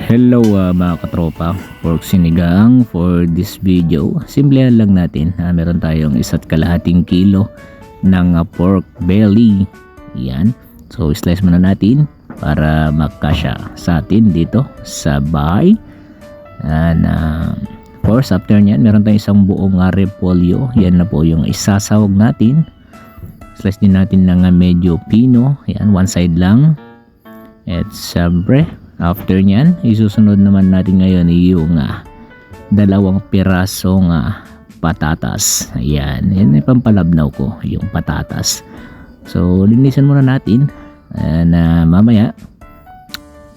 Hello mga katropa, pork sinigang for this video. Simplihan lang natin, meron tayong 1.5 kilo ng pork belly. Yan, so slice muna natin para makasya sa atin dito sa bahay. And of course after nyan, meron tayong isang buong repolyo. Yan na po yung isasawag natin. Slice din natin ng medyo pino. Yan, one side lang. At siyempre after nyan, isusunod naman natin ngayon yung 2 pirasong patatas. Ayan, yan ay pampalabnaw ko, yung patatas. So, linisan muna natin. And mamaya,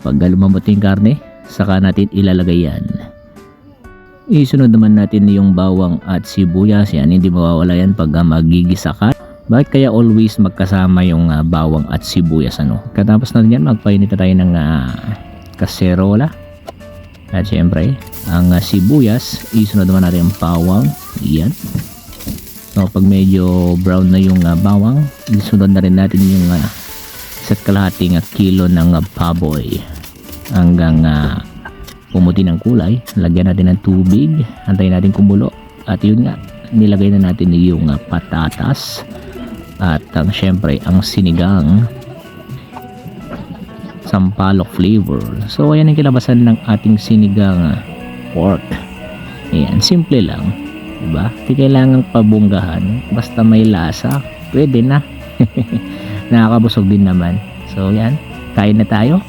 pag lumambot yung karne, saka natin ilalagay yan. Isunod naman natin yung bawang at sibuyas. Yan, hindi mawawala yan pag magigisa ka. Bakit kaya always magkasama yung bawang at sibuyas? Katapos natin yan, magpainit na tayo ng kaserola. At syempre, ang sibuyas, isunod naman natin ang bawang. Yan. So, pag medyo brown na yung bawang, isunod na rin natin yung 1.5 kilo ng baboy. Hanggang pumuti ng kulay, lagyan natin ng tubig, antayin natin kumulo. At yun nga, nilagay na natin yung patatas. At syempre, ang sinigang sampalok flavor. So ayan ang kilabasan ng ating sinigang pork. Ayan, simple lang, diba? Hindi kailangan pabunggahan, basta may lasa, pwede na. Nakakabusog din naman. So yan, kain na tayo.